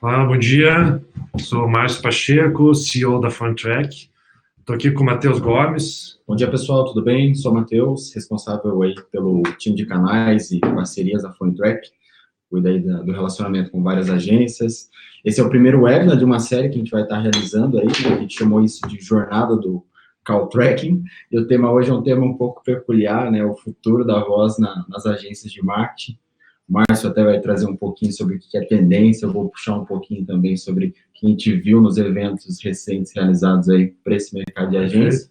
Olá, bom dia. Sou Márcio Pacheco, CEO da PhoneTrack. Estou aqui com o Matheus Gomes. Bom dia, pessoal, tudo bem? Sou o Matheus, responsável aí pelo time de canais e parcerias da PhoneTrack. Cuida aí do relacionamento com várias agências. Esse é o primeiro webinar de uma série que a gente vai estar realizando aí, a gente chamou isso de Jornada do Call Tracking, e o tema hoje é um tema um pouco peculiar, né? O futuro da voz nas agências de marketing. O Márcio até vai trazer um pouquinho sobre o que é tendência, eu vou puxar um pouquinho também sobre o que a gente viu nos eventos recentes realizados aí para esse mercado de agência.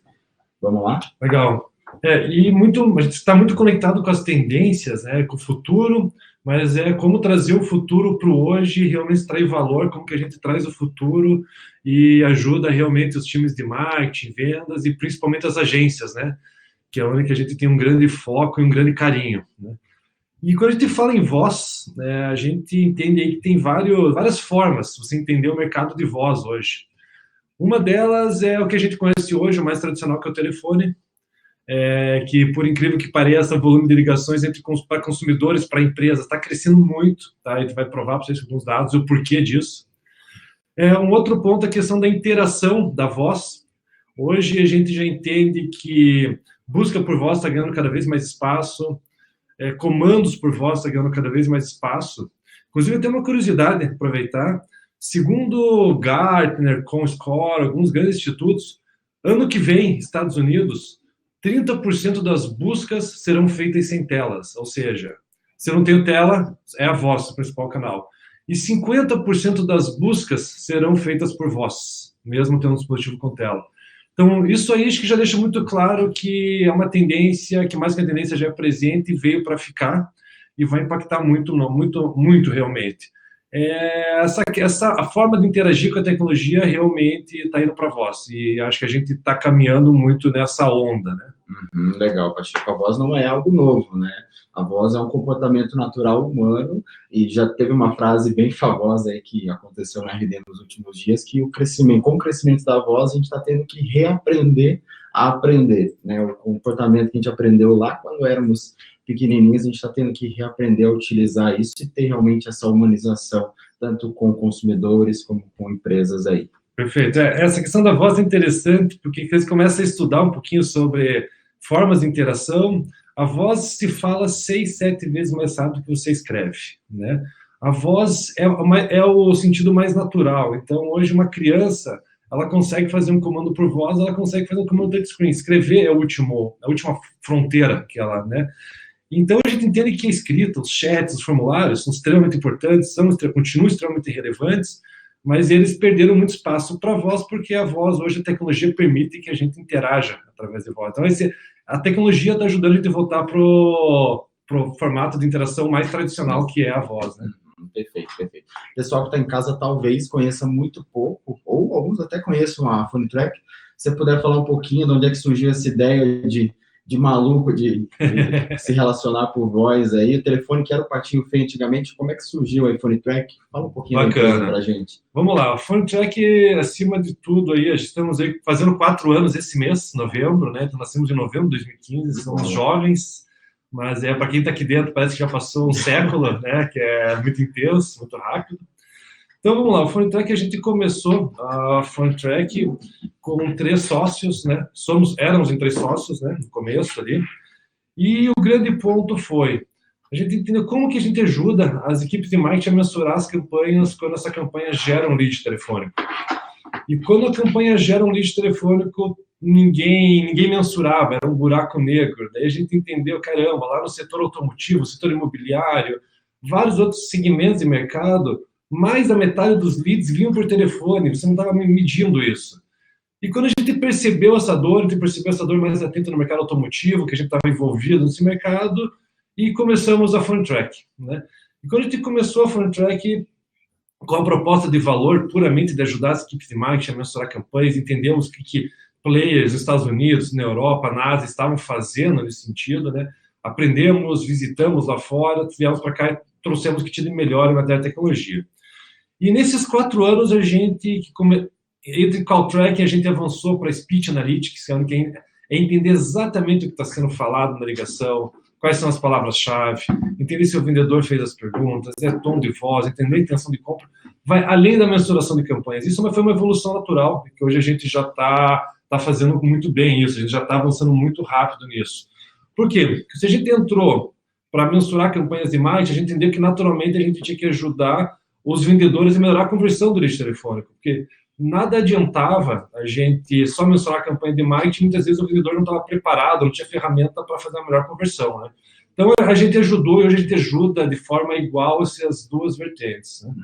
Vamos lá? Legal. A gente está muito conectado com as tendências, né, com o futuro, mas é como trazer o futuro para o hoje e realmente extrair valor, como que a gente traz o futuro e ajuda realmente os times de marketing, vendas e principalmente as agências, né, que é onde que a gente tem um grande foco e um grande carinho, né. E quando a gente fala em voz, né, a gente entende aí que tem várias formas de você entender o mercado de voz hoje. Uma delas é o que a gente conhece hoje, o mais tradicional, que é o telefone, que, por incrível que pareça, o volume de ligações para consumidores, para empresas, está crescendo muito. Tá? A gente vai provar para vocês alguns dados e o porquê disso. Um outro ponto é a questão da interação da voz. Hoje a gente já entende que busca por voz está ganhando cada vez mais espaço, comandos por voz está ganhando cada vez mais espaço. Inclusive, eu tenho uma curiosidade, aproveitar. Segundo Gartner, Comscore, alguns grandes institutos, ano que vem, Estados Unidos, 30% das buscas serão feitas sem telas. Ou seja, se eu não tenho tela, é a voz, o principal canal. E 50% das buscas serão feitas por voz, mesmo tendo um dispositivo com tela. Então, isso aí acho que já deixa muito claro que é uma tendência, que mais que a tendência já é presente e veio para ficar e vai impactar muito realmente. A forma de interagir com a tecnologia realmente está indo para a voz e acho que a gente está caminhando muito nessa onda, né? Legal, Pacheco. A voz não é algo novo, né? A voz é um comportamento natural humano e já teve uma frase bem famosa aí que aconteceu na RD nos últimos dias, que com o crescimento da voz, a gente está tendo que reaprender a aprender, né? O comportamento que a gente aprendeu lá quando éramos pequenininhos, a gente está tendo que reaprender a utilizar isso e ter realmente essa humanização, tanto com consumidores como com empresas aí. Perfeito. Essa questão da voz é interessante, porque você começa a estudar um pouquinho sobre formas de interação. A voz se fala 6, 7 vezes mais rápido que você escreve, né? A voz é o sentido mais natural. Então, hoje, uma criança, ela consegue fazer um comando por voz, ela consegue fazer um comando touchscreen. Escrever é a última fronteira que ela, né? Então, a gente entende que a escrita, os chats, os formulários são extremamente importantes, continuam extremamente relevantes, mas eles perderam muito espaço para a voz, porque a voz, hoje, a tecnologia permite que a gente interaja através de voz. Então, a tecnologia está ajudando a gente a voltar para o formato de interação mais tradicional, que é a voz, né? Perfeito. O pessoal que está em casa talvez conheça muito pouco, ou alguns até conheçam a PhoneTrack. Se você puder falar um pouquinho de onde é que surgiu essa ideia de maluco de se relacionar por voz aí, o telefone que era o patinho feio antigamente, como é que surgiu a PhoneTrack? Fala um pouquinho da empresa pra gente. Vamos lá, a PhoneTrack, acima de tudo, aí, estamos aí fazendo 4 anos esse mês, novembro, né? Então, nascemos em novembro de 2015, somos jovens, mas para quem está aqui dentro parece que já passou um século, né? Que é muito intenso, muito rápido. Então, vamos lá, o PhoneTrack, a gente começou a PhoneTrack com 3 sócios, né? Éramos em 3 sócios, né? No começo ali. E o grande ponto foi, a gente entendeu como que a gente ajuda as equipes de marketing a mensurar as campanhas quando essa campanha gera um lead telefônico. E quando a campanha gera um lead telefônico, ninguém mensurava, era um buraco negro. Daí a gente entendeu, caramba, lá no setor automotivo, setor imobiliário, vários outros segmentos de mercado, mais da metade dos leads vinham por telefone, você não estava medindo isso. E quando a gente percebeu essa dor, mais atento no mercado automotivo, que a gente estava envolvido nesse mercado, e começamos a PhoneTrack, né? E quando a gente começou a PhoneTrack, com a proposta de valor puramente de ajudar as equipes de marketing a mensurar campanhas, entendemos que players nos Estados Unidos, na Europa, na Ásia, estavam fazendo nesse sentido, né? Aprendemos, visitamos lá fora, viemos para cá e trouxemos o que tinha de melhor em matéria de tecnologia. E nesses 4 anos, entre Call Tracking, a gente avançou para Speech Analytics, que é entender exatamente o que está sendo falado na ligação, quais são as palavras-chave, entender se o vendedor fez as perguntas, tom de voz, entender a intenção de compra, vai além da mensuração de campanhas. Isso foi uma evolução natural, que hoje a gente já está fazendo muito bem isso, a gente já está avançando muito rápido nisso. Por quê? Porque se a gente entrou para mensurar campanhas de marketing, a gente entendeu que naturalmente a gente tinha que ajudar os vendedores a melhorar a conversão do lead telefônico, porque nada adiantava a gente só mensurar a campanha de marketing, muitas vezes o vendedor não estava preparado, não tinha ferramenta para fazer a melhor conversão, né? Então, a gente ajudou e hoje a gente ajuda de forma igual essas duas vertentes, né?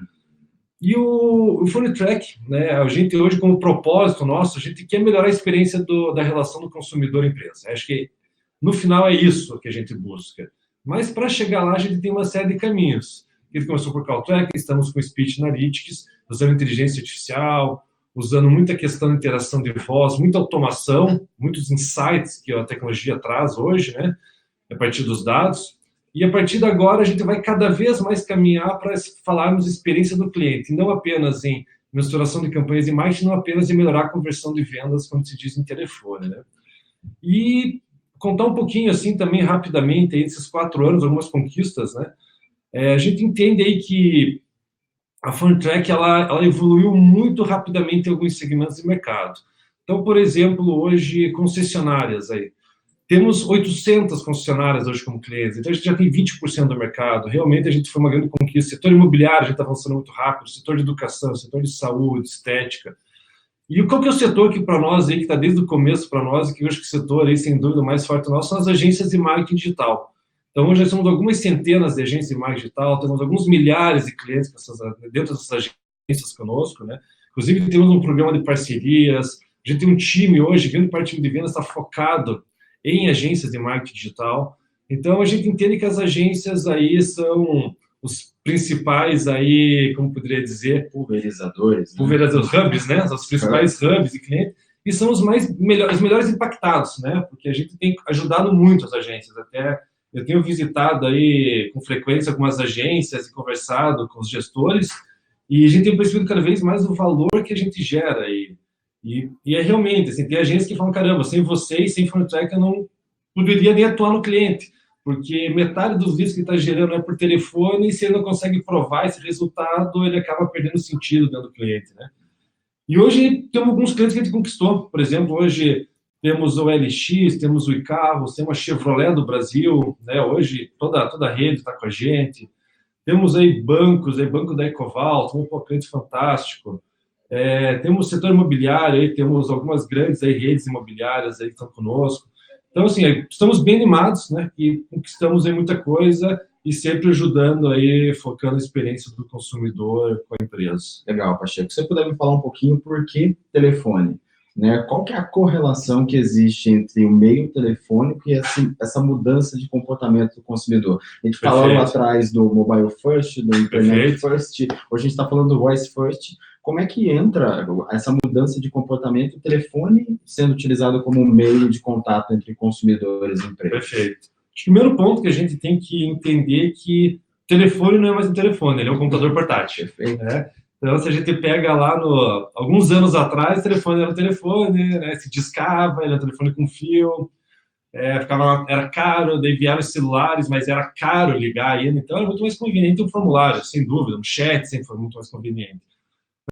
E o Phone Track, né? A gente hoje, como propósito nosso, a gente quer melhorar a experiência da relação do consumidor-empresa. Acho que, no final, é isso que a gente busca. Mas, para chegar lá, a gente tem uma série de caminhos. A gente começou por Call Track, estamos com Speech Analytics, usando inteligência artificial, usando muita questão de interação de voz, muita automação, muitos insights que a tecnologia traz hoje, né? A partir dos dados. E a partir de agora, a gente vai cada vez mais caminhar para falarmos experiência do cliente, não apenas em mensuração de campanhas de marketing, não apenas em melhorar a conversão de vendas, como se diz em telefone, né? E contar um pouquinho, assim, também rapidamente, aí, desses 4 anos, algumas conquistas, né? A gente entende aí que a Phone Track, ela evoluiu muito rapidamente em alguns segmentos de mercado. Então, por exemplo, hoje, concessionárias aí. Temos 800 concessionárias hoje como clientes, então a gente já tem 20% do mercado. Realmente a gente foi uma grande conquista. Setor imobiliário, a gente está avançando muito rápido, setor de educação, setor de saúde, estética. E qual que é o setor que para nós, aí, que está desde o começo para nós, e que eu acho que o setor, aí, sem dúvida, mais forte nosso, são as agências de marketing digital. Então, hoje nós temos algumas centenas de agências de marketing digital, temos alguns milhares de clientes dentro dessas agências conosco, né? Inclusive, temos um programa de parcerias, a gente tem um time hoje, grande parte do time de vendas está focado em agências de marketing digital. Então, a gente entende que as agências aí são os principais aí, como poderia dizer, pulverizadores, hubs, né? Os principais hubs de clientes, e são os melhores impactados, né? Porque a gente tem ajudado muito as agências. Até eu tenho visitado aí com frequência algumas agências e conversado com os gestores, e a gente tem percebido cada vez mais o valor que a gente gera aí. E é realmente, assim, tem agências que falam, caramba, sem vocês, sem Phone Track, eu não poderia nem atuar no cliente, porque metade dos leads que ele está gerando é por telefone, e se ele não consegue provar esse resultado, ele acaba perdendo sentido dentro do cliente, né? E hoje temos alguns clientes que a gente conquistou. Por exemplo, hoje temos o LX, temos o iCarros, temos a Chevrolet do Brasil, né? Hoje toda a rede está com a gente. Temos aí bancos, banco da Ecoval, temos um cliente fantástico. Temos o setor imobiliário, aí, temos algumas grandes aí, redes imobiliárias aí, que estão conosco. Então, assim, estamos bem animados, né? E conquistamos aí muita coisa e sempre ajudando aí, focando a experiência do consumidor com a empresa. Legal, Pacheco. Se você puder me falar um pouquinho por que telefone, né? Qual que é a correlação que existe entre o meio telefônico e essa mudança de comportamento do consumidor? A gente falou lá atrás do mobile first, do internet first, hoje a gente está falando do voice first. Como é que entra essa mudança de comportamento, o telefone sendo utilizado como um meio de contato entre consumidores e empresas? Perfeito. O primeiro ponto que a gente tem que entender é que o telefone não é mais um telefone, ele é um computador portátil. Perfeito. Né? Então, se a gente pega lá, alguns anos atrás, o telefone era um telefone, né? Se discava, ele era um telefone com fio, era caro, daí vieram os celulares, mas era caro ligar ainda, então era muito mais conveniente um formulário, sem dúvida, um chat sempre foi muito mais conveniente.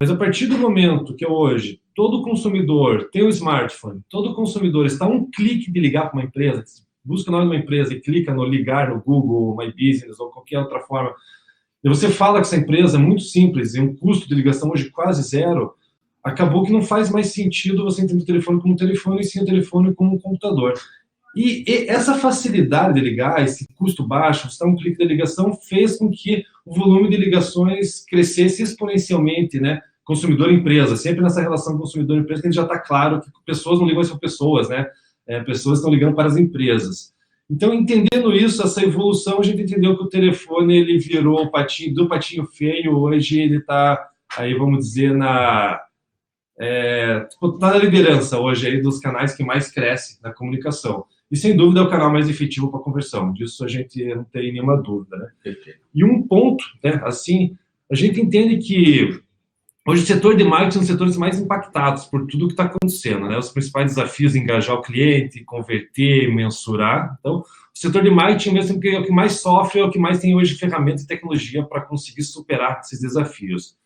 Mas a partir do momento que hoje todo consumidor tem um smartphone, todo consumidor está a um clique de ligar para uma empresa, busca o nome de uma empresa e clica no ligar no Google, My Business ou qualquer outra forma, e você fala que essa empresa é muito simples e um custo de ligação hoje quase zero, acabou que não faz mais sentido você entender o telefone como um telefone e sim o telefone como um computador. E essa facilidade de ligar, esse custo baixo, está um clique de ligação, fez com que o volume de ligações crescesse exponencialmente, né? Consumidor-empresa, sempre nessa relação consumidor-empresa, que a gente já está claro que pessoas não ligam para pessoas, né? Pessoas estão ligando para as empresas. Então, entendendo isso, essa evolução, a gente entendeu que o telefone, ele virou o patinho, do patinho feio, hoje ele está, aí vamos dizer, tá na liderança hoje aí dos canais que mais crescem na comunicação. E, sem dúvida, é o canal mais efetivo para conversão. Disso a gente não tem nenhuma dúvida, né? E um ponto, né, assim, a gente entende que hoje o setor de marketing é um dos setores mais impactados por tudo que está acontecendo, né? Os principais desafios: engajar o cliente, converter, mensurar. Então, o setor de marketing mesmo que é o que mais sofre, é o que mais tem hoje ferramentas e tecnologia para conseguir superar esses desafios.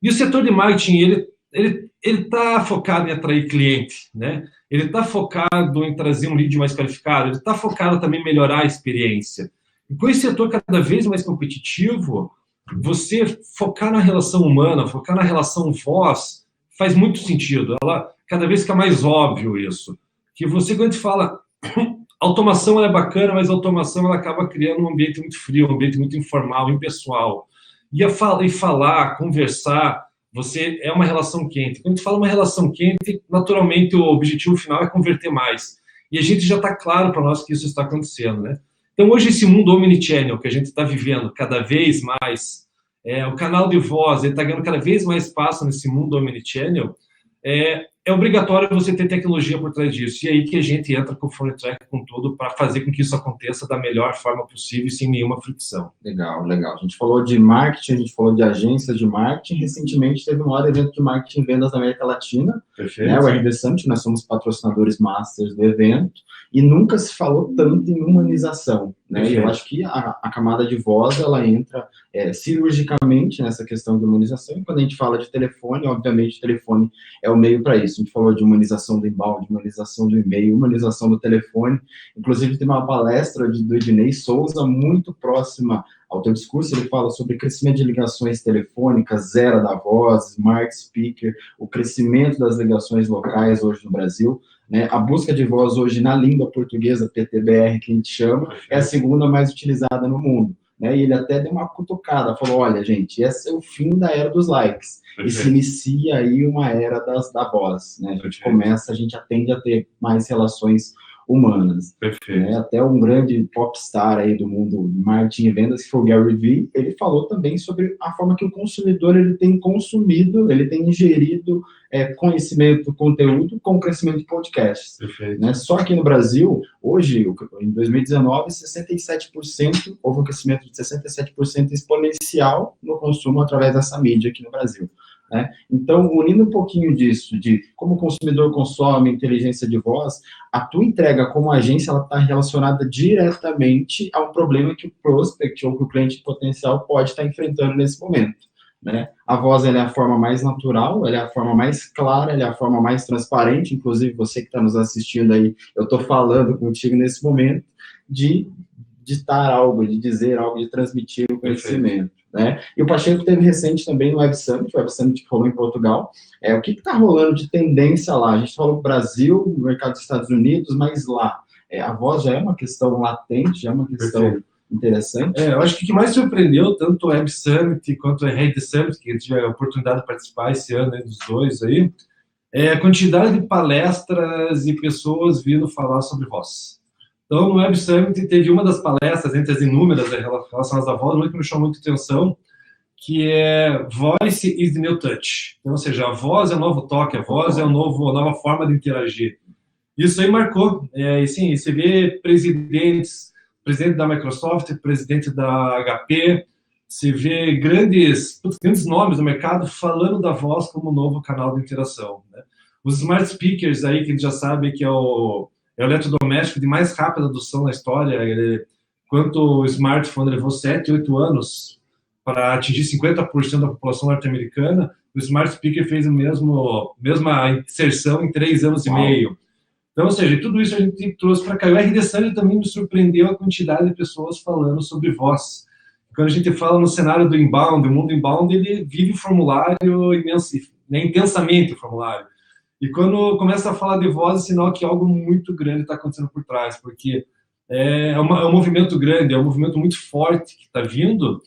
E o setor de marketing, ele está focado em atrair cliente, né? Ele está focado em trazer um lead mais qualificado, ele está focado também em melhorar a experiência. E com esse setor cada vez mais competitivo, você focar na relação humana, focar na relação voz, faz muito sentido. Ela cada vez fica mais óbvio isso. Que você, quando fala, automação ela é bacana, mas a automação ela acaba criando um ambiente muito frio, um ambiente muito informal, impessoal. E falar, conversar, você é uma relação quente. Quando a gente fala uma relação quente, naturalmente o objetivo final é converter mais. E a gente já está claro para nós que isso está acontecendo, né? Então, hoje, esse mundo omnichannel que a gente está vivendo cada vez mais, o canal de voz está ganhando cada vez mais espaço nesse mundo omnichannel, é obrigatório você ter tecnologia por trás disso. E aí que a gente entra com o PhoneTrack com tudo para fazer com que isso aconteça da melhor forma possível e sem nenhuma fricção. Legal, legal. A gente falou de marketing, a gente falou de agências de marketing. Recentemente teve um maior evento de marketing e vendas da América Latina, né, o RD Summit. Nós somos patrocinadores masters do evento e nunca se falou tanto em humanização, né? E eu acho que a camada de voz ela entra cirurgicamente nessa questão de humanização. E quando a gente fala de telefone, obviamente o telefone é o meio para isso. A gente falou de humanização do inbound, humanização do e-mail, humanização do telefone. Inclusive, tem uma palestra do Ednei Souza, muito próxima ao teu discurso. Ele fala sobre crescimento de ligações telefônicas, Era da Voz, Smart Speaker, o crescimento das ligações locais hoje no Brasil, né? A busca de voz hoje na língua portuguesa, PTBR, que a gente chama, é a segunda mais utilizada no mundo. Né, e ele até deu uma cutucada, falou, olha, gente, esse é o fim da era dos likes, e se inicia aí uma era da voz, né, a gente tende a ter mais relações humanas. Né, até um grande popstar aí do mundo marketing e vendas, que foi o Gary Vee, ele falou também sobre a forma que o consumidor ele tem consumido, ele tem ingerido conhecimento, conteúdo com o crescimento de podcasts. Né? Só que no Brasil, hoje, em 2019, 67%, houve um crescimento de 67% exponencial no consumo através dessa mídia aqui no Brasil. Né? Então, unindo um pouquinho disso, de como o consumidor consome inteligência de voz, a tua entrega como agência ela está relacionada diretamente a um problema que o prospect ou que o cliente potencial pode estar enfrentando nesse momento. Né? A voz ela é a forma mais natural, ela é a forma mais clara, ela é a forma mais transparente. Inclusive, você que está nos assistindo aí, eu estou falando contigo nesse momento de ditar algo, de dizer algo, de transmitir o conhecimento. Né? E o Pacheco teve recente também no Web Summit, o Web Summit que rolou em Portugal. O que está rolando de tendência lá? A gente falou Brasil, mercado dos Estados Unidos, mas lá, a voz já é uma questão latente, já é uma questão interessante. Eu acho que o que mais surpreendeu, tanto o Web Summit quanto o RD Summit, que a gente tive a oportunidade de participar esse ano, né, dos dois aí, é a quantidade de palestras e pessoas vindo falar sobre voz. Então, no Web Summit, teve uma das palestras, entre as inúmeras relacionadas à voz, uma que me chamou muita atenção, que é Voice is the New Touch. Então, ou seja, a voz é o novo toque, a voz é a nova forma de interagir. Isso aí marcou. E sim, você vê presidente da Microsoft, presidente da HP, você vê grandes nomes do mercado falando da voz como novo canal de interação. Né? Os smart speakers aí, que a gente já sabe que é o eletrodoméstico de mais rápida adoção na história. Enquanto o smartphone levou 7, 8 anos para atingir 50% da população norte-americana, o smart speaker fez a mesma inserção em 3 anos e meio. Então, ou seja, tudo isso a gente trouxe para cá. O RD Summit também me surpreendeu a quantidade de pessoas falando sobre voz. Quando a gente fala no cenário do inbound, o mundo inbound, ele vive formulário intensamente o formulário. E quando começa a falar de voz, é sinal que algo muito grande está acontecendo por trás, porque é um movimento grande, é um movimento muito forte que está vindo.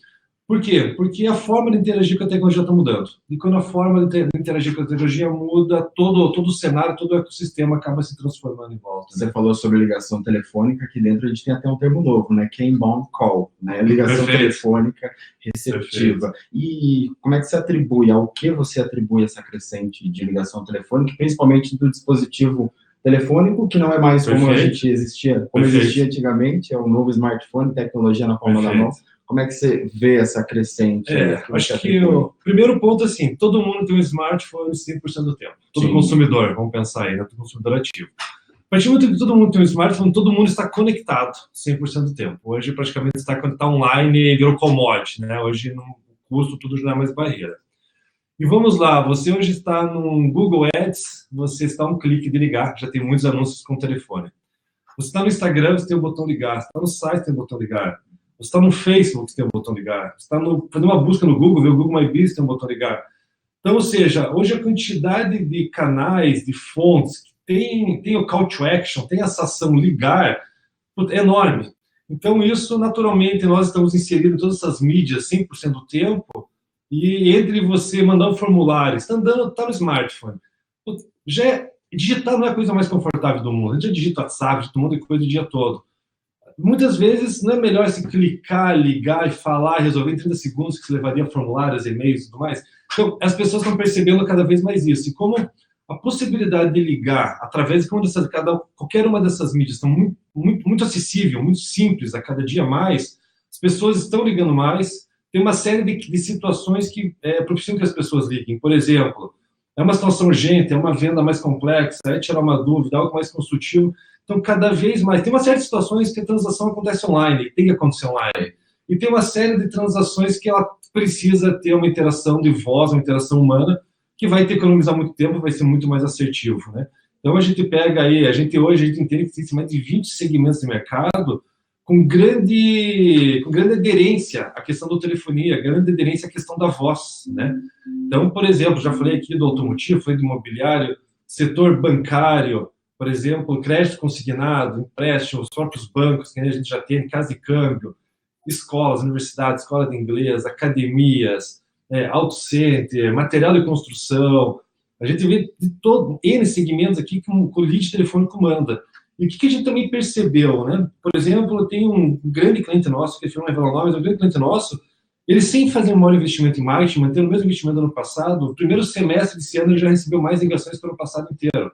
Por quê? Porque a forma de interagir com a tecnologia está mudando. E quando a forma de interagir com a tecnologia muda, todo o cenário, todo o ecossistema acaba se transformando em volta. Você falou sobre ligação telefônica, aqui dentro a gente tem até um termo novo, né? Que é inbound call, né? Ligação telefônica receptiva. E como é que você atribui, ao que você atribui essa crescente de ligação telefônica, principalmente do dispositivo telefônico, que não é mais como a gente existia antigamente, é um novo smartphone, tecnologia na palma da mão. Como é que você vê essa crescente? Acho que o primeiro ponto, assim, todo mundo tem um smartphone 100% do tempo. Todo consumidor, vamos pensar aí, né? Todo consumidor ativo. partir do momento que todo mundo tem um smartphone, todo mundo está conectado 100% do tempo. Hoje, praticamente, quando está online, virou commodity, né? Hoje, o custo, tudo já não é mais barreira. E vamos lá, você hoje está no Google Ads, você está a um clique de ligar, já tem muitos anúncios com o telefone. Você está no Instagram, você tem o botão ligar. Você está no site, tem o botão ligar. Você está no Facebook, você tem o botão ligar. Você está fazendo uma busca no Google, vê o Google My Business, tem o botão ligar. Então, ou seja, hoje a quantidade de canais, de fontes, tem o call to action, tem essa ação ligar, é enorme. Então, isso, naturalmente, nós estamos inseridos em todas essas mídias 100% do tempo, e entre você mandar um formulário, está no smartphone, digitar não é a coisa mais confortável do mundo. A gente já digita WhatsApp, digita um monte de coisa o dia todo. Muitas vezes não é melhor se clicar, ligar e falar, resolver em 30 segundos, que se levaria a formulários, e-mails e tudo mais. Então, as pessoas estão percebendo cada vez mais isso. E como a possibilidade de ligar através de qualquer uma dessas mídias estão muito acessível, muito simples a cada dia mais, as pessoas estão ligando mais. Tem uma série de situações que propiciam que as pessoas liguem. Por exemplo, é uma situação urgente, é uma venda mais complexa, é tirar uma dúvida, algo mais consultivo. Então, cada vez mais, tem uma série de situações que a transação acontece online, tem que acontecer online. E tem uma série de transações que ela precisa ter uma interação de voz, uma interação humana, que vai te economizar muito tempo, vai ser muito mais assertivo, né? Então, a gente pega aí, hoje a gente entende que existe mais de 20 segmentos de mercado com grande aderência à questão da telefonia, grande aderência à questão da voz, né? Então, por exemplo, já falei aqui do automotivo, falei do imobiliário, setor bancário, por exemplo, crédito consignado, empréstimo, os próprios bancos, que a gente já tem, casa de câmbio, escolas, universidades, escola de inglês, academias, auto center, material de construção. A gente vê de N segmentos aqui que o lead telefônico manda. E o que a gente também percebeu, né? Por exemplo, tem um grande cliente nosso, que não revela o nome, mas é um grande cliente nosso, ele sem fazer um maior investimento em marketing, mantendo o mesmo investimento do ano passado, o primeiro semestre desse ano ele já recebeu mais ligações que o ano passado inteiro.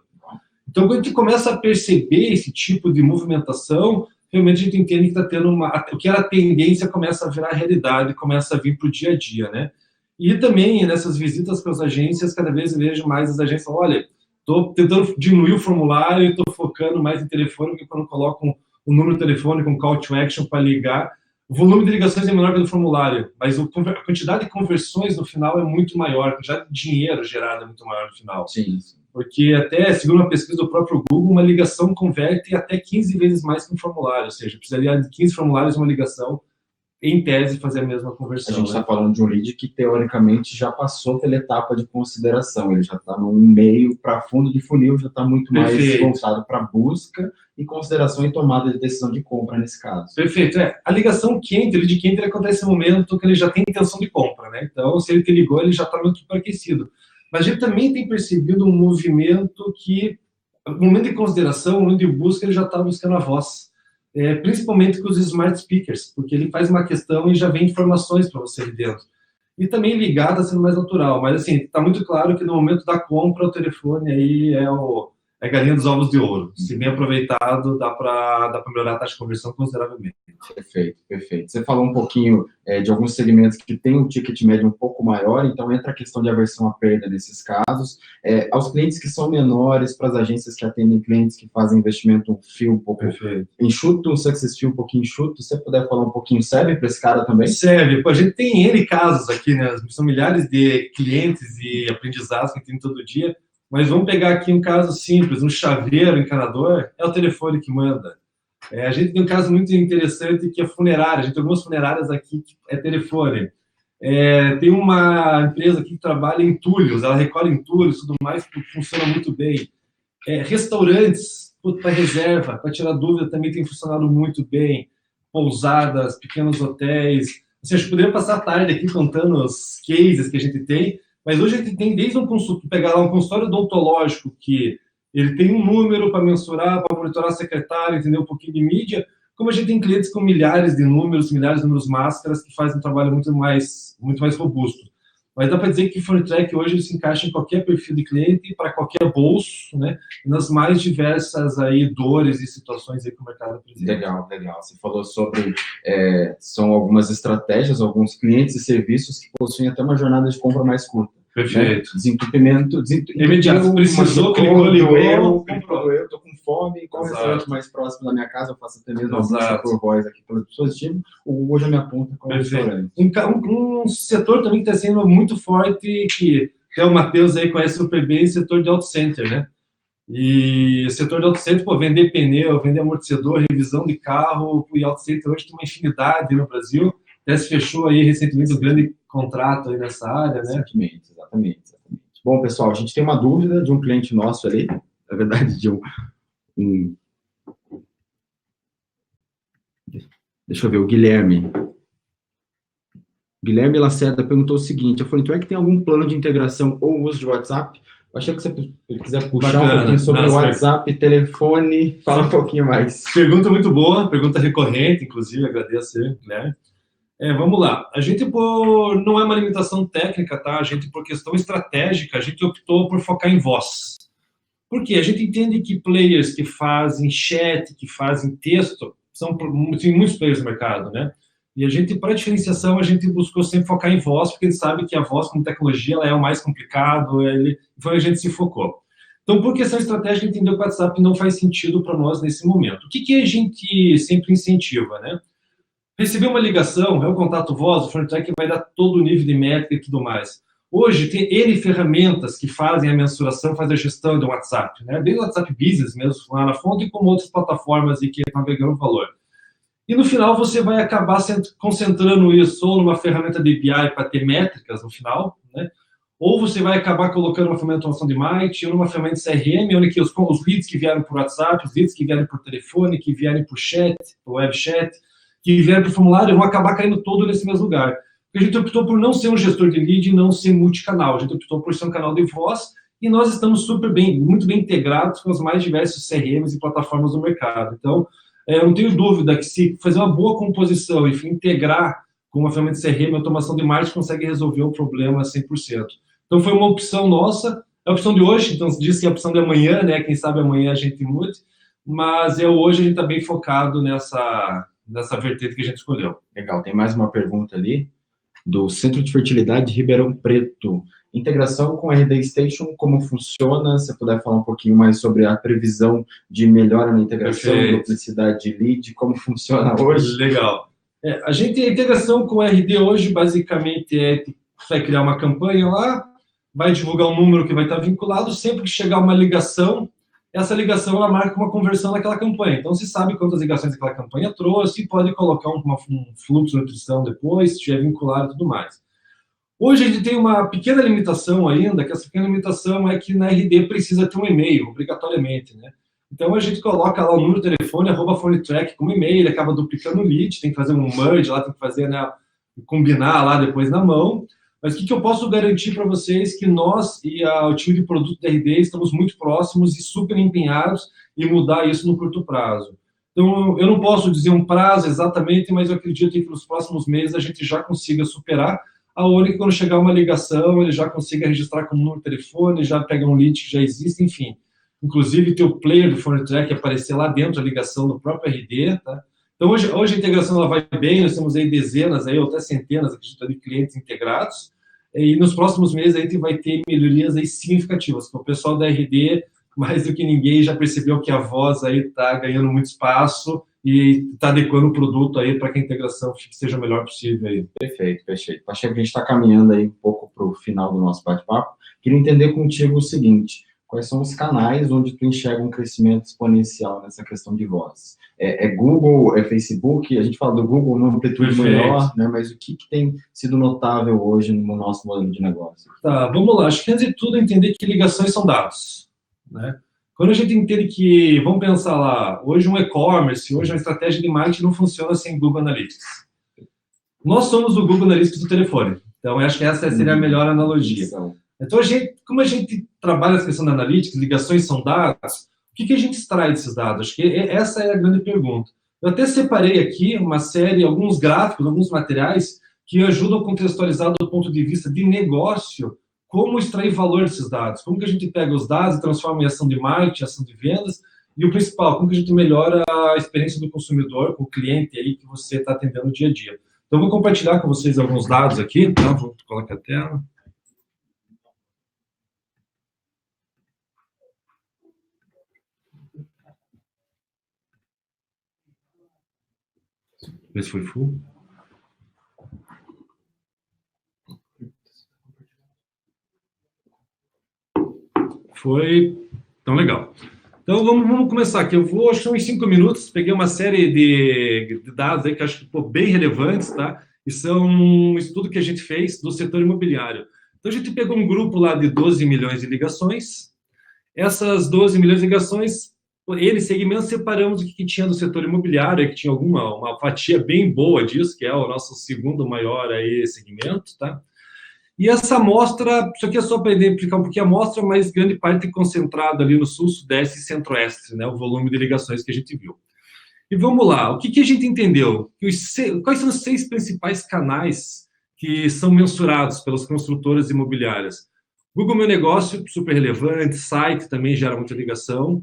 Então, quando a gente começa a perceber esse tipo de movimentação, realmente a gente entende que está tendo o que era tendência começa a virar realidade, começa a vir para o dia a dia, né? E também, nessas visitas para as agências, cada vez eu vejo mais as agências, olha, estou tentando diminuir o formulário, estou focando mais em telefone, porque quando eu coloco um número de telefone com call to action para ligar, o volume de ligações é menor que o do formulário, mas a quantidade de conversões no final é muito maior, a quantidade de dinheiro gerado é muito maior no final. Sim. Porque até, segundo uma pesquisa do próprio Google, uma ligação converte até 15 vezes mais que um formulário, ou seja, precisaria de 15 formulários uma ligação, em tese, fazer a mesma conversão. A gente está falando de um lead que, teoricamente, já passou pela etapa de consideração, ele já está no meio para fundo de funil, já está muito mais voltado para busca e consideração e tomada de decisão de compra nesse caso. Perfeito. A ligação quente, o lead quente, ele acontece no momento que ele já tem intenção de compra, né? Então, se ele te ligou, ele já está muito aquecido. Mas a gente também tem percebido um movimento que, no momento de consideração, no momento de busca, ele já está buscando a voz. Principalmente com os smart speakers, porque ele faz uma questão e já vem informações para você ali dentro. E também ligar está sendo mais natural, mas assim, está muito claro que no momento da compra o telefone aí é a galinha dos ovos de ouro. Se bem aproveitado, dá para melhorar a taxa de conversão consideravelmente. Perfeito. Você falou um pouquinho de alguns segmentos que tem um ticket médio um pouco maior, então entra a questão de aversão à perda nesses casos. Aos clientes que são menores, para as agências que atendem clientes que fazem investimento um fio um pouco enxuto, um success fee um pouquinho enxuto, se você puder falar um pouquinho, serve para esse cara também? Serve. A gente tem N casos aqui, né? São milhares de clientes e aprendizados que tem todo dia, mas vamos pegar aqui um caso simples, um chaveiro encanador, é o telefone que manda. A gente tem um caso muito interessante que é funerária. A gente tem algumas funerárias aqui que é telefone. Tem uma empresa aqui que trabalha em entulhos, ela recolhe entulhos e tudo mais, que funciona muito bem. Restaurantes, para reserva, para tirar dúvida, também tem funcionado muito bem. Pousadas, pequenos hotéis. Assim, a gente poderia passar a tarde aqui contando os cases que a gente tem, mas hoje a gente tem desde pegar lá um consultório odontológico que ele tem um número para mensurar, para monitorar a secretária, entender um pouquinho de mídia, como a gente tem clientes com milhares de números máscaras, que fazem um trabalho muito mais robusto. Mas dá para dizer que o PhoneTrack hoje ele se encaixa em qualquer perfil de cliente, para qualquer bolso, né? Nas mais diversas aí dores e situações aí que o mercado apresenta. Legal. Você falou sobre, são algumas estratégias, alguns clientes e serviços que possuem até uma jornada de compra mais curta. Perfeito. Né? Desentupimento imediato. Precisou, clicou, ligou, comprou. Eu tô com fome, qual restaurante mais próximo da minha casa, eu faço até mesmo a busca por voz aqui pelo dispositivo, o Google já me aponta qual restaurante. Um setor também que está sendo muito forte, que até o Matheus aí conhece super bem, o setor de auto center, né? E o setor de auto center, pô, vender pneu, vender amortecedor, revisão de carro, e auto center hoje tem uma infinidade no Brasil. Até se fechou aí recentemente um grande contrato aí nessa área, né? Exatamente. Bom, pessoal, a gente tem uma dúvida de um cliente nosso ali, na verdade, de deixa eu ver, o Guilherme. Guilherme Lacerda perguntou o seguinte: a PhoneTrack tem algum plano de integração ou uso de WhatsApp? Eu achei que você quiser puxar um pouquinho sobre o WhatsApp, telefone, fala um pouquinho mais. Pergunta muito boa, pergunta recorrente, inclusive, agradeço, né? Vamos lá. A gente, não é uma limitação técnica, tá? A gente, por questão estratégica, a gente optou por focar em voz. Por quê? A gente entende que players que fazem chat, que fazem texto, tem muitos players no mercado, né? E a gente, para diferenciação, a gente buscou sempre focar em voz, porque a gente sabe que a voz, como tecnologia, ela é o mais complicado, então a gente se focou. Então, por questão estratégica, a gente entendeu que o WhatsApp não faz sentido para nós nesse momento. O que a gente sempre incentiva, né? Receber uma ligação, é um contato voz, o PhoneTrack vai dar todo o nível de métrica e tudo mais. Hoje, tem N ferramentas que fazem a mensuração, fazem a gestão do WhatsApp, né? Desde o WhatsApp Business mesmo, lá na fonte, como outras plataformas que estão agregando valor. E no final, você vai acabar concentrando isso ou numa ferramenta de BI para ter métricas no final, né? Ou você vai acabar colocando uma ferramenta de automação de marketing ou numa ferramenta de CRM, onde que os leads que vieram por WhatsApp, os leads que vieram por telefone, que vieram por chat, por web chat, que vieram para o formulário, vão acabar caindo todo nesse mesmo lugar. Porque a gente optou por não ser um gestor de lead e não ser multicanal. A gente optou por ser um canal de voz e nós estamos muito bem integrados com os mais diversos CRMs e plataformas do mercado. Então, eu não tenho dúvida que se fazer uma boa composição e integrar com uma ferramenta de CRM, automação de marketing, consegue resolver o problema 100%. Então, foi uma opção nossa, é a opção de hoje, então se diz que é a opção de amanhã, né? Quem sabe amanhã a gente mude, mas hoje a gente está bem focado nessa vertente que a gente escolheu. Legal, tem mais uma pergunta ali, do Centro de Fertilidade de Ribeirão Preto. Integração com a RD Station, como funciona? Se você puder falar um pouquinho mais sobre a previsão de melhora na integração, duplicidade de lead, como funciona hoje? Legal. A integração com a RD hoje, basicamente, vai criar uma campanha lá, vai divulgar um número que vai estar vinculado, sempre que chegar uma ligação, essa ligação ela marca uma conversão naquela campanha. Então, se sabe quantas ligações aquela campanha trouxe, pode colocar um fluxo de nutrição depois, se estiver vinculado e tudo mais. Hoje, a gente tem uma pequena limitação ainda, que essa pequena limitação é que na RD precisa ter um e-mail, obrigatoriamente, né? Então, a gente coloca lá o número de telefone, @PhoneTrack como e-mail, ele acaba duplicando o lead, tem que fazer um merge lá, tem que fazer, né, combinar lá depois na mão. Mas o que eu posso garantir para vocês que nós e o time de produto da RD estamos muito próximos e super empenhados em mudar isso no curto prazo. Então, eu não posso dizer um prazo exatamente, mas eu acredito que nos próximos meses a gente já consiga superar, aonde que quando chegar uma ligação, ele já consiga registrar com o número de telefone, já pega um lead que já existe, enfim. Inclusive, ter o player do PhoneTrack aparecer lá dentro da ligação do próprio RD, tá? Então, hoje a integração ela vai bem, nós temos aí dezenas, aí, ou até centenas de clientes integrados, e nos próximos meses a gente vai ter melhorias aí significativas, porque o pessoal da RD, mais do que ninguém, já percebeu que a voz aí está ganhando muito espaço e está adequando o produto aí para que a integração seja o melhor possível aí. Perfeito. Acho que a gente está caminhando aí um pouco para o final do nosso bate-papo. Queria entender contigo o seguinte: quais são os canais onde tu enxerga um crescimento exponencial nessa questão de voz? É Google, é Facebook? A gente fala do Google numa amplitude maior, né? Mas o que tem sido notável hoje no nosso modelo de negócio? Tá, vamos lá. Acho que antes de tudo entender que ligações são dados, né? Quando a gente entende que, vamos pensar lá, hoje um e-commerce, hoje uma estratégia de marketing não funciona sem Google Analytics. Nós somos o Google Analytics do telefone. Então, acho que essa seria a melhor analogia. Então, como a gente trabalha essa questão da Analytics, ligações são dados, o que a gente extrai desses dados? Acho que essa é a grande pergunta. Eu até separei aqui uma série, alguns gráficos, alguns materiais que ajudam a contextualizar do ponto de vista de negócio, como extrair valor desses dados, como que a gente pega os dados e transforma em ação de marketing, ação de vendas, e o principal, como que a gente melhora a experiência do consumidor, com o cliente aí que você está atendendo no dia a dia. Então, eu vou compartilhar com vocês alguns dados aqui, tá? Vou colocar a tela. ver se foi full. Foi. Então, legal. Então, vamos começar aqui. Eu vou, acho que são em 5 minutos. Peguei uma série de dados aí que acho que bem relevantes, tá? E são um estudo que a gente fez do setor imobiliário. Então, a gente pegou um grupo lá de 12 milhões de ligações. Essas 12 milhões de ligações, eles segmentos, separamos o que tinha no setor imobiliário, que tinha uma fatia bem boa disso, que é o nosso segundo maior aí segmento, tá? E essa amostra, isso aqui é só para identificar um pouquinho a amostra, mas grande parte concentrada ali no sul, sudeste e centro-oeste, né? O volume de ligações que a gente viu. E vamos lá, o que a gente entendeu? Quais são os 6 principais canais que são mensurados pelas construtoras imobiliárias? Google Meu Negócio, super relevante, site também gera muita ligação.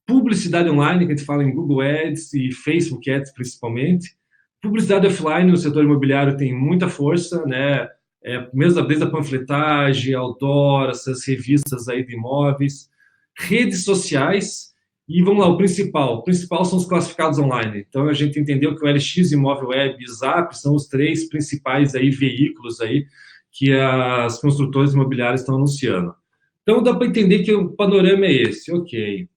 Publicidade online, que a gente fala em Google Ads e Facebook Ads principalmente. Publicidade offline no setor imobiliário tem muita força, né? Mesmo desde a panfletagem, outdoor, essas revistas aí de imóveis. Redes sociais, e vamos lá, o principal são os classificados online. Então, a gente entendeu que o LX, Imóvel Web e Zap são os 3 principais aí, veículos aí, que as construtoras imobiliárias estão anunciando. Então, dá para entender que o panorama é esse, ok.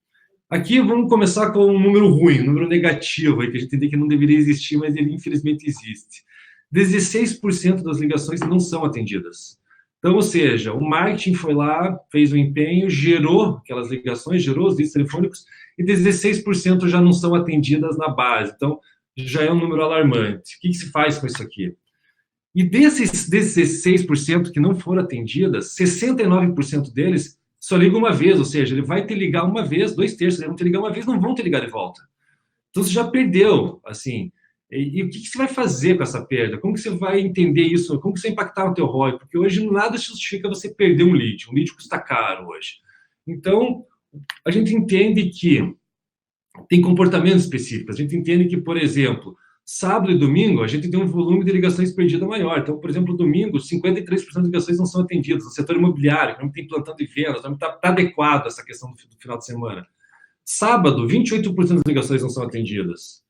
Aqui vamos começar com um número ruim, um número negativo, aí, que a gente entende que não deveria existir, mas ele infelizmente existe. 16% das ligações não são atendidas. Então, ou seja, o marketing foi lá, fez o empenho, gerou aquelas ligações, gerou os leads telefônicos, e 16% já não são atendidas na base. Então, já é um número alarmante. O que se faz com isso aqui? E desses 16% que não foram atendidas, 69% deles só ligam uma vez, ou seja, ele vai te ligar uma vez, 2/3 vão te ligar uma vez, não vão te ligar de volta. Então, você já perdeu, assim. E o que você vai fazer com essa perda? Como que você vai entender isso? Como que você vai impactar no teu ROI? Porque hoje nada justifica você perder um lead. Um lead custa caro hoje. Então, a gente entende que tem comportamentos específicos. A gente entende que, por exemplo, sábado e domingo, a gente tem um volume de ligações perdidas maior. Então, por exemplo, domingo, 53% das ligações não são atendidas. No setor imobiliário, que não tem plantão de vendas, não está adequado essa questão do final de semana. Sábado, 28% das ligações não são atendidas.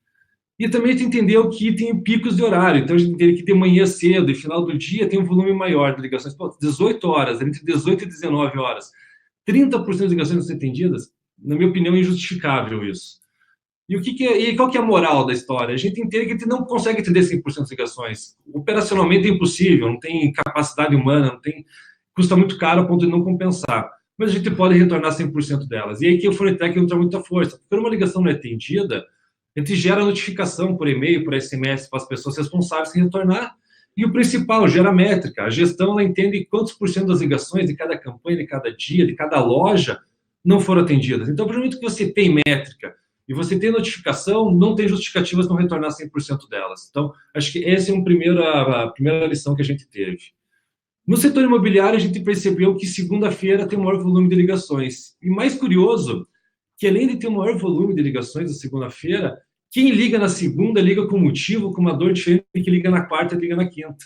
E também a gente entendeu que tem picos de horário. Então, a gente entende que de manhã cedo e final do dia tem um volume maior de ligações. 18 horas, entre 18 e 19 horas. 30% das ligações não são atendidas. Na minha opinião, é injustificável isso. E qual que é a moral da história? A gente entende que a gente não consegue atender 100% das ligações. Operacionalmente é impossível, não tem capacidade humana, custa muito caro a ponto de não compensar. Mas a gente pode retornar 100% delas. E aí que o Phone Track entra muita força. Porque quando uma ligação não é atendida, a gente gera notificação por e-mail, por SMS para as pessoas responsáveis em retornar. E o principal, gera métrica. A gestão ela entende quantos por cento das ligações de cada campanha, de cada dia, de cada loja não foram atendidas. Então, a partir do momento que você tem métrica e você tem notificação, não tem justificativas não retornar 100% delas. Então, acho que essa é a primeira lição que a gente teve. No setor imobiliário, a gente percebeu que segunda-feira tem o maior volume de ligações. E mais curioso, que além de ter o maior volume de ligações na segunda-feira, quem liga na segunda liga com motivo, com uma dor diferente de que liga na quarta e liga na quinta.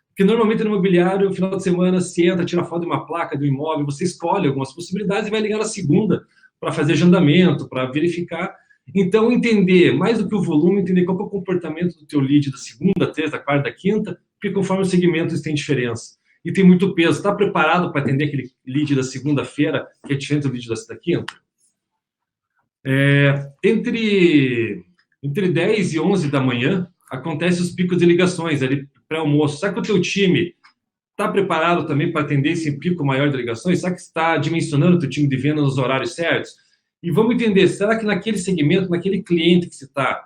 Porque normalmente no imobiliário, no final de semana, você entra, tira foto de uma placa, de um imóvel, você escolhe algumas possibilidades e vai ligar na segunda para fazer agendamento, para verificar. Então, entender, mais do que o volume, entender qual é o comportamento do teu lead da segunda, terça, quarta, quinta, porque conforme os segmentos tem diferença. E tem muito peso. Está preparado para atender aquele lead da segunda-feira, que é diferente do lead da quinta? Entre 10 e 11 da manhã, acontecem os picos de ligações, ali pré-almoço. Será que o teu time está preparado também para atender esse pico maior de ligações? Será que está dimensionando o teu time de venda nos horários certos? E vamos entender, será que naquele segmento, naquele cliente que você está,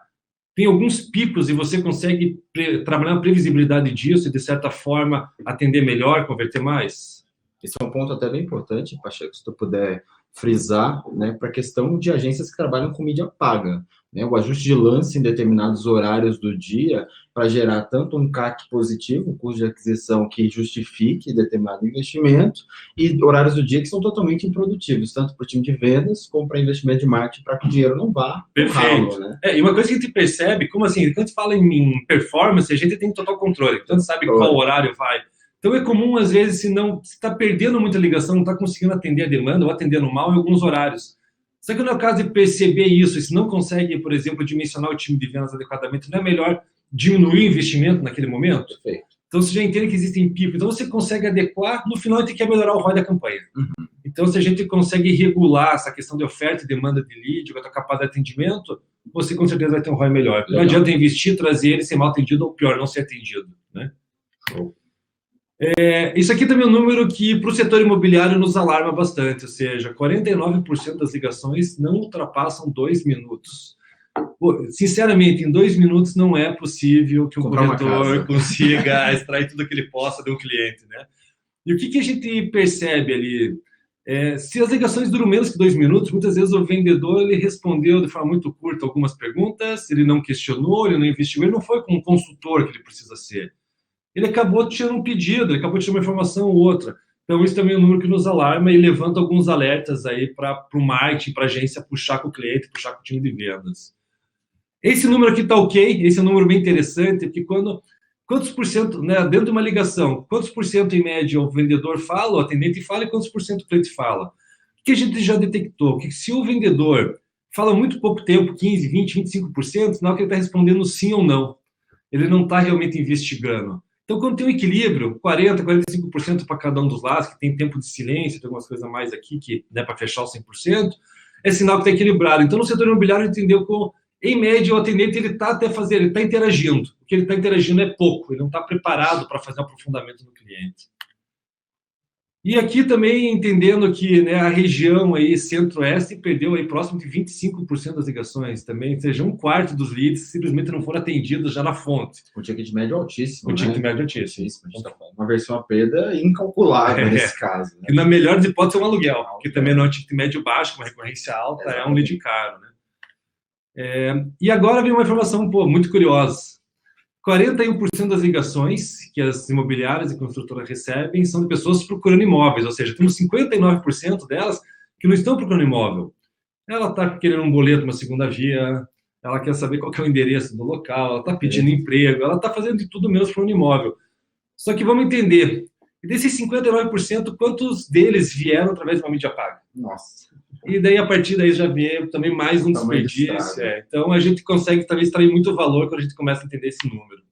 tem alguns picos e você consegue trabalhar a previsibilidade disso e, de certa forma, atender melhor, converter mais? Esse é um ponto até bem importante, Pacheco, se tu puder frisar, né, para a questão de agências que trabalham com mídia paga, né, o ajuste de lance em determinados horários do dia para gerar tanto um CAC positivo, um custo de aquisição que justifique determinado investimento, e horários do dia que são totalmente improdutivos, tanto para o time de vendas como para investimento de marketing, para que o dinheiro não vá pro ralo, né? E uma coisa que a gente percebe, como assim, quando a gente fala em performance, a gente tem total controle, então a gente sabe qual horário vai. Então, é comum, às vezes, se está perdendo muita ligação, não está conseguindo atender a demanda ou atendendo mal em alguns horários. Só que no caso de perceber isso, e se não consegue, por exemplo, dimensionar o time de vendas adequadamente, não é melhor diminuir o investimento naquele momento. Perfeito. Então, você já entende que existem picos. Então, você consegue adequar. No final, a gente quer melhorar o ROI da campanha. Uhum. Então, se a gente consegue regular essa questão de oferta e demanda de lead, com a tua capacidade de atendimento, você com certeza vai ter um ROI melhor. Não adianta investir, trazer ele, ser mal atendido, ou pior, não ser atendido, né? Isso aqui também é um número que, para o setor imobiliário, nos alarma bastante. Ou seja, 49% das ligações não ultrapassam 2 minutos. Pô, sinceramente, em 2 minutos não é possível que o corretor consiga extrair tudo que ele possa de um cliente, né? E o que a gente percebe ali? Se as ligações duram menos que 2 minutos, muitas vezes o vendedor ele respondeu de forma muito curta algumas perguntas, ele não questionou, ele não investigou, ele não foi como um consultor que ele precisa ser. Ele acabou tirando um pedido, ele acabou tirando uma informação ou outra. Então, isso também é um número que nos alarma e levanta alguns alertas aí para o marketing, para a agência puxar com o cliente, puxar com o time de vendas. Esse número aqui está ok, esse é um número bem interessante, porque quantos por cento, né, dentro de uma ligação, quantos por cento em média o vendedor fala, o atendente fala, e quantos por cento o cliente fala? O que a gente já detectou? Que se o vendedor fala muito pouco tempo, 15, 20, 25%, sinal que ele está respondendo sim ou não. Ele não está realmente investigando. Então, quando tem um equilíbrio, 40%, 45% para cada um dos lados, que tem tempo de silêncio, tem algumas coisas a mais aqui que é para fechar os 100%, é sinal que está equilibrado. Então, no setor imobiliário, entendeu como, em média, o atendente ele está interagindo. O que ele está interagindo é pouco, ele não está preparado para fazer um aprofundamento no cliente. E aqui também entendendo que, né, a região aí centro-oeste perdeu aí próximo de 25% das ligações também, ou seja, 1/4 dos leads simplesmente não foram atendidos já na fonte. O ticket médio altíssimo, O ticket médio altíssimo. Uma versão a perda incalculável nesse caso. Né? Que na melhor das hipóteses é um aluguel, que também não é um ticket médio baixo, uma recorrência alta, é um lead caro, né? E agora vem uma informação muito curiosa. 41% das ligações que as imobiliárias e construtoras recebem são de pessoas procurando imóveis, ou seja, temos 59% delas que não estão procurando imóvel. Ela está querendo um boleto, uma segunda via, ela quer saber qual que é o endereço do local, ela está pedindo emprego, ela está fazendo de tudo menos procurando imóvel. Só que vamos entender, desses 59%, quantos deles vieram através de uma mídia paga? Nossa. E daí, a partir daí, já vê também mais um desperdício. Então, a gente consegue, talvez, extrair muito valor quando a gente começa a entender esse número.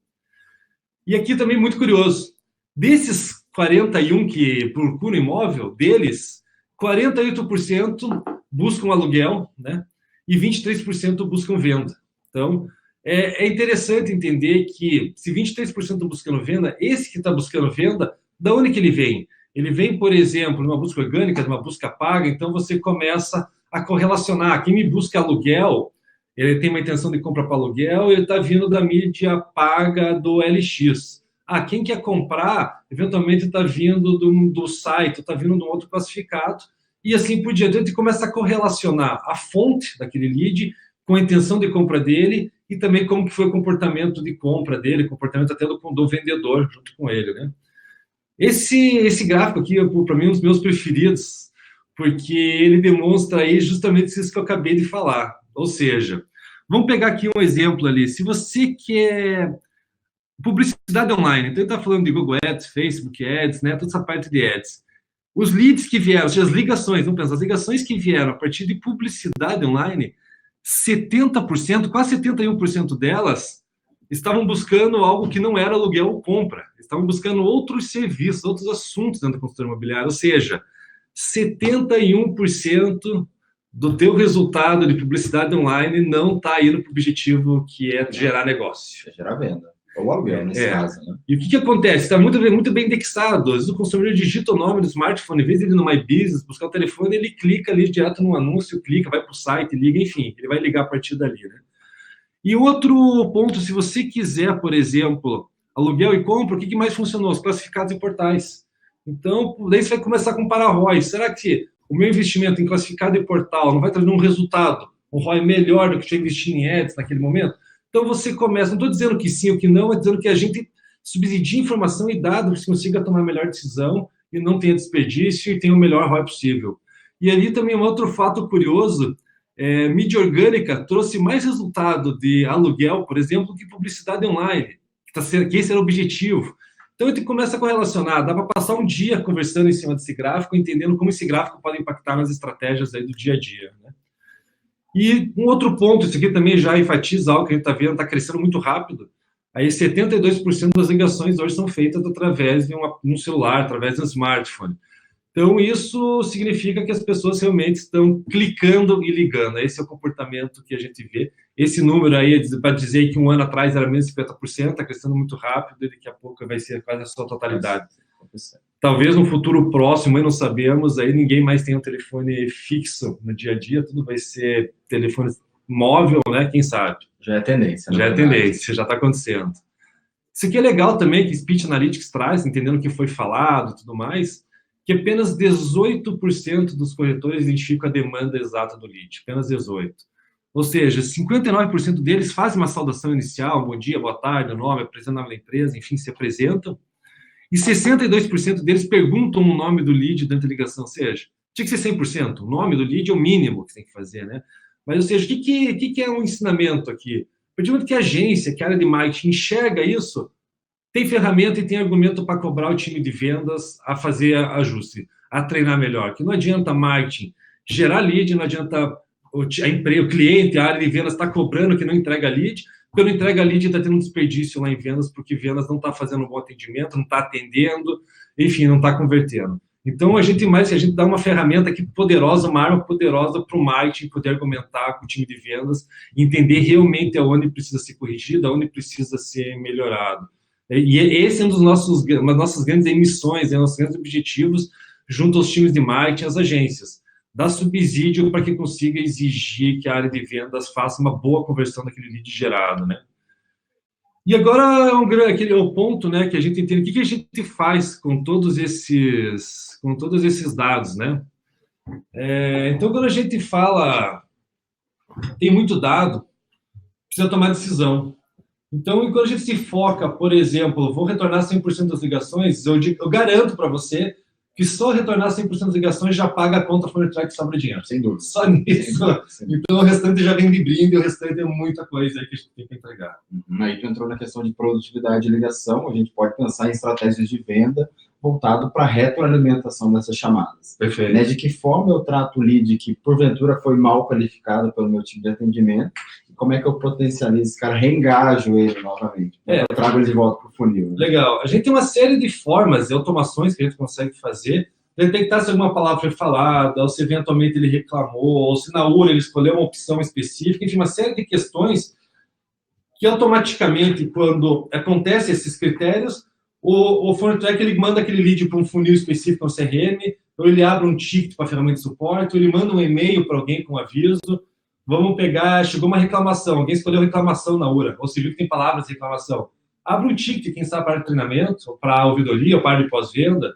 E aqui também, muito curioso, desses 41 que procuram imóvel, deles, 48% buscam aluguel, né? E 23% buscam venda. Então, é interessante entender que, se 23% buscando venda, esse que está buscando venda, da onde que ele vem? Ele vem, por exemplo, numa busca orgânica, numa busca paga, então você começa a correlacionar. Quem me busca aluguel, ele tem uma intenção de compra para aluguel, ele está vindo da mídia paga do LX. Quem quer comprar, eventualmente está vindo do site, está vindo de um outro classificado, e assim por diante. A gente começa a correlacionar a fonte daquele lead com a intenção de compra dele e também como que foi o comportamento de compra dele, comportamento até do vendedor junto com ele, né? Esse gráfico aqui, para mim, é um dos meus preferidos, porque ele demonstra aí justamente isso que eu acabei de falar. Ou seja, vamos pegar aqui um exemplo ali. Se você quer publicidade online, então ele está falando de Google Ads, Facebook Ads, né, toda essa parte de Ads. Os leads que vieram, ou seja, as ligações, vamos pensar, as ligações que vieram a partir de publicidade online, 70%, quase 71% delas estavam buscando algo que não era aluguel ou compra. Estavam buscando outros serviços, outros assuntos dentro da consultoria imobiliária. Ou seja, 71% do teu resultado de publicidade online não está indo para o objetivo que é gerar negócio. É gerar venda. Ou aluguel, nesse caso. Né? E o que acontece? Está muito bem indexado. Às vezes o consumidor digita o nome do smartphone, em vez de ir no My Business, buscar o telefone, ele clica ali direto no anúncio, clica, vai para o site, liga, enfim, ele vai ligar a partir dali, né? E outro ponto, se você quiser, por exemplo, aluguel e compra, o que mais funcionou? Os classificados em portais. Então, daí você vai começar a comparar ROI. Será que o meu investimento em classificado e portal não vai trazer um resultado, um ROI melhor do que eu investir em ads naquele momento? Então, você começa, não estou dizendo que sim ou que não, mas dizendo que a gente subsidia informação e dados para que você consiga tomar a melhor decisão e não tenha desperdício e tenha o melhor ROI possível. E ali também um outro fato curioso, mídia orgânica trouxe mais resultado de aluguel, por exemplo, que publicidade online, que esse era o objetivo. Então, a gente começa a correlacionar, dá para passar um dia conversando em cima desse gráfico, entendendo como esse gráfico pode impactar nas estratégias aí do dia a dia, né? E um outro ponto, isso aqui também já enfatiza algo que a gente está vendo, está crescendo muito rápido, Aí 72% das ligações hoje são feitas através de um celular, através de um smartphone. Então, isso significa que as pessoas realmente estão clicando e ligando. Esse é o comportamento que a gente vê. Esse número aí, para dizer que um ano atrás era menos de 50%, está crescendo muito rápido e daqui a pouco vai ser quase a sua totalidade. Talvez no futuro próximo, aí não sabemos, aí ninguém mais tem um telefone fixo no dia a dia, tudo vai ser telefone móvel, né? Quem sabe? Já é tendência. Já é tendência, já está acontecendo. Isso aqui é legal também, que Speech Analytics traz, entendendo o que foi falado e tudo mais, que apenas 18% dos corretores identificam a demanda exata do lead, apenas 18%. Ou seja, 59% deles fazem uma saudação inicial, bom dia, boa tarde, o nome, apresentam o nome da empresa, enfim, se apresentam, e 62% deles perguntam o nome do lead durante a ligação, ou seja, tinha que ser 100%, o nome do lead é o mínimo que você tem que fazer, né? Mas, ou seja, o que é um ensinamento aqui? A partir do momento que a agência, que a área de marketing enxerga isso, tem ferramenta e tem argumento para cobrar o time de vendas a fazer ajuste, a treinar melhor. Que não adianta marketing gerar lead, não adianta o cliente, a área de vendas está cobrando que não entrega lead, porque não entrega lead está tendo um desperdício lá em vendas, porque vendas não está fazendo um bom atendimento, não está atendendo, enfim, não está convertendo. Então, a gente dá uma ferramenta aqui poderosa, uma arma poderosa para o marketing poder argumentar com o time de vendas, entender realmente aonde precisa ser corrigido, aonde precisa ser melhorado. E esse é uma das nossas grandes emissões, nossos grandes objetivos, junto aos times de marketing, às agências. Dar subsídio para que consiga exigir que a área de vendas faça uma boa conversão daquele lead gerado, né? E agora aquele é o ponto, né, que a gente entende o que a gente faz com todos esses dados, né? Então, quando a gente fala, tem muito dado, precisa tomar decisão. Então, quando a gente se foca, por exemplo, vou retornar 100% das ligações, eu garanto para você que só retornar 100% das ligações já paga a conta ForTrack e sobra dinheiro. Sem dúvida. Só nisso. Então, o restante já vem de brinde, o restante é muita coisa aí que a gente tem que entregar. Aí tu entrou na questão de produtividade de ligação, a gente pode pensar em estratégias de venda voltado para a retroalimentação dessas chamadas. Perfeito. Né? De que forma eu trato o lead que, porventura, foi mal qualificado pelo meu time de atendimento, e como é que eu potencializo esse cara, reengajo ele novamente, eu trago ele de volta para o funil. Né? Legal. A gente tem uma série de formas e automações que a gente consegue fazer, detectar se alguma palavra foi falada, ou se eventualmente ele reclamou, ou se na hora ele escolheu uma opção específica, enfim, uma série de questões que automaticamente, quando acontecem esses critérios, o ForTrack ele manda aquele lead para um funil específico no CRM, ou ele abre um ticket para a ferramenta de suporte, ou ele manda um e-mail para alguém com aviso. Vamos pegar, chegou uma reclamação, alguém escolheu reclamação na hora, ou se viu que tem palavras de reclamação. Abre um ticket, quem sabe, para treinamento, ou para ouvidoria, ou para de pós-venda,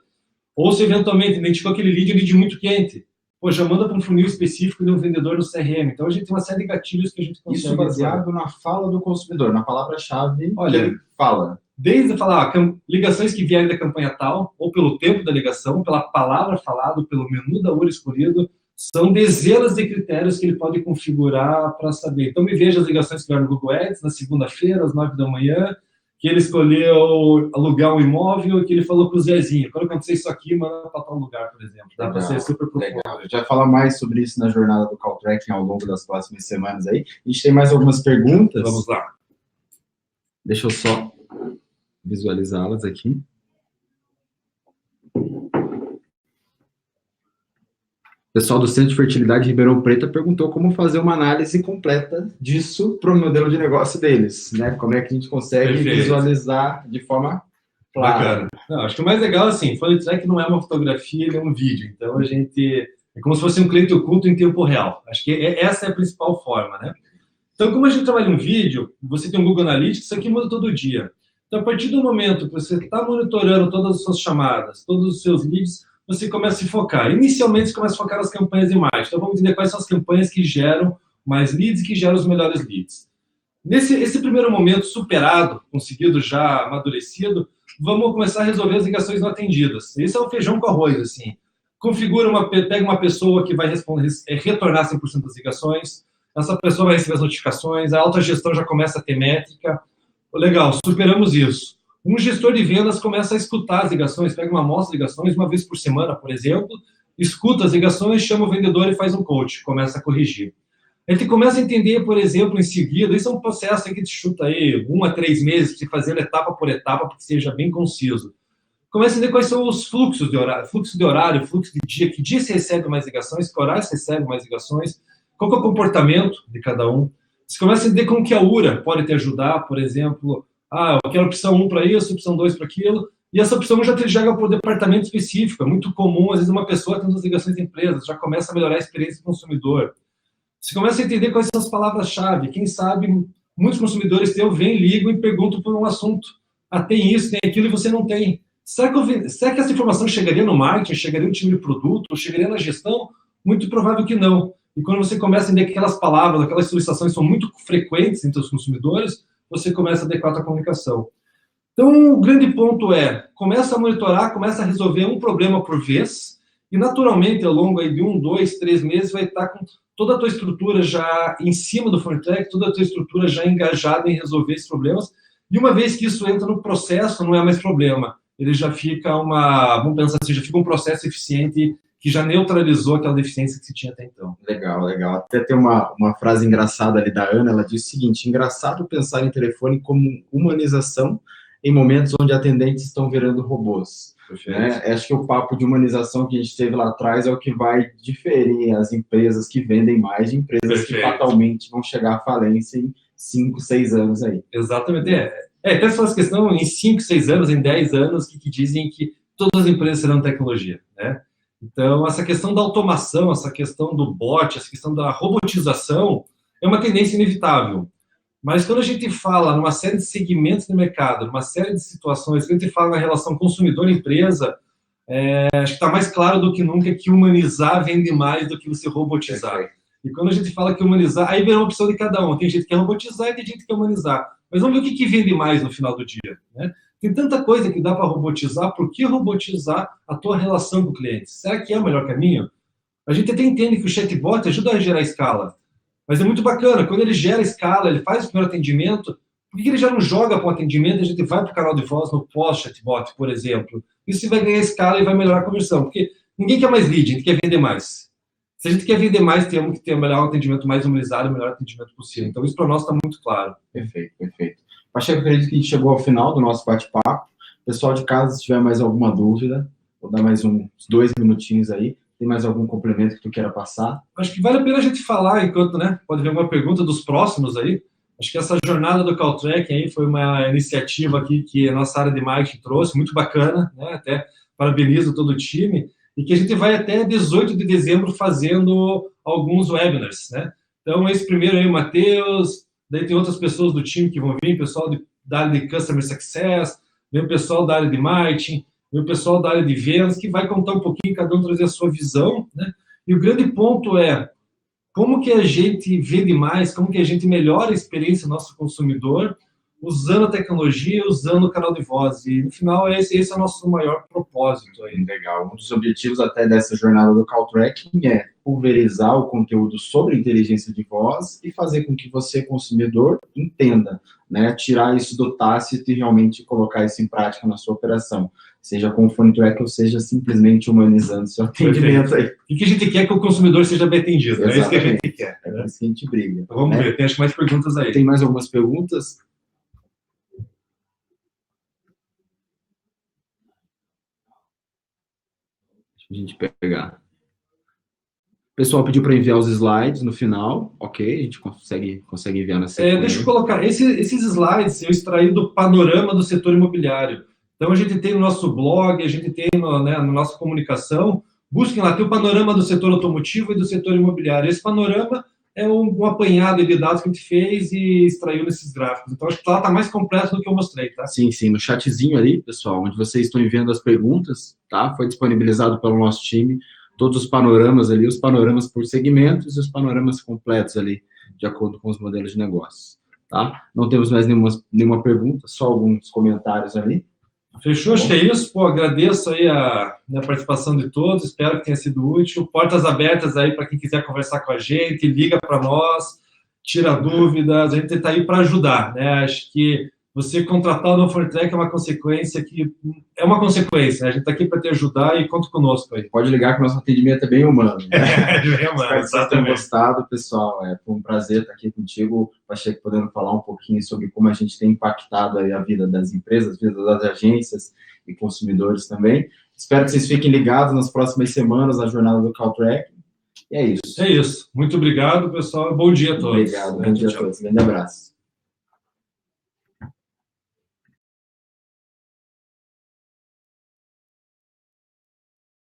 ou se eventualmente identificou aquele lead muito quente. Pô, já manda para um funil específico de um vendedor no CRM. Então, a gente tem uma série de gatilhos que a gente consegue... Isso baseado na fala do consumidor, na palavra-chave Olha, que ele fala. Desde falar ligações que vierem da campanha tal, ou pelo tempo da ligação, pela palavra falada, pelo menu da hora escolhido, são dezenas de critérios que ele pode configurar para saber. Então, me veja as ligações que vieram no Google Ads, na segunda-feira, às 9 da manhã, que ele escolheu alugar um imóvel, que ele falou para o Zezinho, quando acontecer isso aqui, manda para tal lugar, por exemplo. Dá para ser super profundo. Legal. A gente vai falar mais sobre isso na jornada do Call Tracking ao longo das próximas semanas aí. A gente tem mais algumas perguntas. Vamos lá. Deixa eu só visualizá-las aqui. O pessoal do Centro de Fertilidade Ribeirão Preto perguntou como fazer uma análise completa disso para o modelo de negócio deles, né? Como é que a gente consegue visualizar de forma clara. Bacana. Não, acho que o mais legal, assim, ForTrack não é uma fotografia, ele é um vídeo. Então, a gente... É como se fosse um cliente oculto em tempo real. Acho que essa é a principal forma, né? Então, como a gente trabalha um vídeo, você tem um Google Analytics, isso aqui muda todo dia. Então, a partir do momento que você está monitorando todas as suas chamadas, todos os seus leads, você começa a se focar. Inicialmente, você começa a focar nas campanhas de marketing. Então, vamos entender quais são as campanhas que geram mais leads e que geram os melhores leads. Esse primeiro momento superado, conseguido já amadurecido, vamos começar a resolver as ligações não atendidas. Esse é o feijão com arroz, assim. Pega uma pessoa que vai retornar 100% das ligações, essa pessoa vai receber as notificações, a autogestão já começa a ter métrica. Legal, superamos isso. Um gestor de vendas começa a escutar as ligações, pega uma amostra de ligações uma vez por semana, por exemplo, escuta as ligações, chama o vendedor e faz um coach, começa a corrigir. A gente começa a entender, por exemplo, em seguida, isso é um processo que a gente chuta aí 1 a 3 meses, se fazendo etapa por etapa, para que seja bem conciso. Começa a entender quais são os fluxo de horário, fluxo de dia, que dia se recebe mais ligações, que horário se recebe mais ligações, qual que é o comportamento de cada um. Você começa a entender como que a URA pode te ajudar, por exemplo, eu quero opção 1 para isso, opção 2 para aquilo, e essa opção já te joga para o departamento específico. É muito comum, às vezes, uma pessoa tendo as ligações de empresas, já começa a melhorar a experiência do consumidor. Você começa a entender quais são as palavras-chave. Quem sabe, muitos consumidores teus vêm, ligam e perguntam por um assunto. Tem isso, tem aquilo, e você não tem. Será que essa informação chegaria no marketing, chegaria no time de produto, ou chegaria na gestão? Muito provável que não. E quando você começa a entender que aquelas palavras, aquelas solicitações são muito frequentes entre os consumidores, você começa a adequar a tua comunicação. Então, o grande ponto é, começa a monitorar, começa a resolver um problema por vez, e naturalmente, ao longo aí de 1, 2, 3 meses, vai estar com toda a tua estrutura já em cima do front track, toda a tua estrutura já engajada em resolver esses problemas, e uma vez que isso entra no processo, não é mais problema. Ele já fica vamos pensar assim, já fica um processo eficiente que já neutralizou aquela deficiência que se tinha até então. Legal, legal. Até tem uma frase engraçada ali da Ana, ela diz o seguinte: engraçado pensar em telefone como humanização em momentos onde atendentes estão virando robôs. Né? Acho que o papo de humanização que a gente teve lá atrás é o que vai diferir as empresas que vendem mais de empresas que fatalmente vão chegar à falência em 5, 6 anos aí. Exatamente. Até se faz questão em 5, 6 anos, em 10 anos, que dizem que todas as empresas serão tecnologia, né? Então, essa questão da automação, essa questão do bot, essa questão da robotização é uma tendência inevitável. Mas quando a gente fala numa série de segmentos do mercado, numa série de situações, quando a gente fala na relação consumidor-empresa, acho que está mais claro do que nunca que humanizar vende mais do que você robotizar. E quando a gente fala que humanizar, aí vem uma opção de cada um. Tem gente que quer robotizar e tem gente que quer humanizar. Mas vamos ver o que vende mais no final do dia, né? Tem tanta coisa que dá para robotizar, por que robotizar a tua relação com o cliente? Será que é o melhor caminho? A gente até entende que o chatbot ajuda a gerar escala, mas é muito bacana, quando ele gera escala, ele faz o primeiro atendimento, por que ele já não joga para o atendimento e a gente vai para o canal de voz no pós-chatbot, por exemplo? Isso vai ganhar escala e vai melhorar a conversão, porque ninguém quer mais lead, a gente quer vender mais. Se a gente quer vender mais, temos que ter o melhor atendimento, mais humanizado, o melhor atendimento possível. Então, isso para nós está muito claro. Perfeito, perfeito. Pacheco, acredito que a gente chegou ao final do nosso bate-papo. Pessoal de casa, se tiver mais alguma dúvida, vou dar mais uns 2 minutinhos aí. Tem mais algum complemento que tu queira passar? Acho que vale a pena a gente falar, enquanto, né, pode ver alguma pergunta dos próximos aí. Acho que essa jornada do Call Tracking aí foi uma iniciativa aqui que a nossa área de marketing trouxe, muito bacana, né? Até parabenizo todo o time, e que a gente vai até 18 de dezembro fazendo alguns webinars, né? Então, esse primeiro aí, o Matheus, daí tem outras pessoas do time que vão vir, pessoal da área de Customer Success, vem o pessoal da área de marketing, vem o pessoal da área de vendas, que vai contar um pouquinho, cada um trazer a sua visão, né? E o grande ponto é como que a gente vende mais, como que a gente melhora a experiência do nosso consumidor, usando a tecnologia, usando o canal de voz. E, no final, esse é o nosso maior propósito aí. Legal. Um dos objetivos até dessa jornada do Call Tracking é pulverizar o conteúdo sobre inteligência de voz e fazer com que você, consumidor, entenda, né? Tirar isso do tácito e realmente colocar isso em prática na sua operação. Seja com o Phone Track ou seja simplesmente humanizando seu atendimento aí. O que a gente quer que o consumidor seja bem atendido, né? É isso que a gente quer. É por isso que a gente briga. Então, vamos ver, tem acho mais perguntas aí. Tem mais algumas perguntas? A gente pegar. O pessoal pediu para enviar os slides no final, ok, a gente consegue enviar na sequência. Deixa eu colocar, esses slides eu extraí do panorama do setor imobiliário. Então, a gente tem no nosso blog, a gente tem na nossa comunicação, busquem lá, tem o panorama do setor automotivo e do setor imobiliário. Esse panorama é um apanhado de dados que a gente fez e extraiu nesses gráficos. Então, acho que lá está mais completo do que eu mostrei, tá? Sim, no chatzinho ali, pessoal, onde vocês estão enviando as perguntas, tá? Foi disponibilizado pelo nosso time, todos os panoramas ali, os panoramas por segmentos e os panoramas completos ali, de acordo com os modelos de negócio, tá? Não temos mais nenhuma pergunta, só alguns comentários ali. Fechou? Acho que é isso. Pô, agradeço aí a participação de todos, espero que tenha sido útil. Portas abertas aí para quem quiser conversar com a gente, liga para nós, tira dúvidas, a gente está aí para ajudar, né? Acho que você contratar no Fortec é uma consequência é uma consequência. A gente está aqui para te ajudar e conta conosco aí. Pode ligar que o nosso atendimento é bem humano. Né? Bem humano, espero que vocês tenham gostado, pessoal. Foi um prazer estar aqui contigo, Pacheco, podendo falar um pouquinho sobre como a gente tem impactado aí a vida das empresas, a vida das agências e consumidores também. Espero que vocês fiquem ligados nas próximas semanas na jornada do Caltrack. E é isso. É isso. Muito obrigado, pessoal. Bom dia a todos. Obrigado. Bom dia a todos. Grande abraço.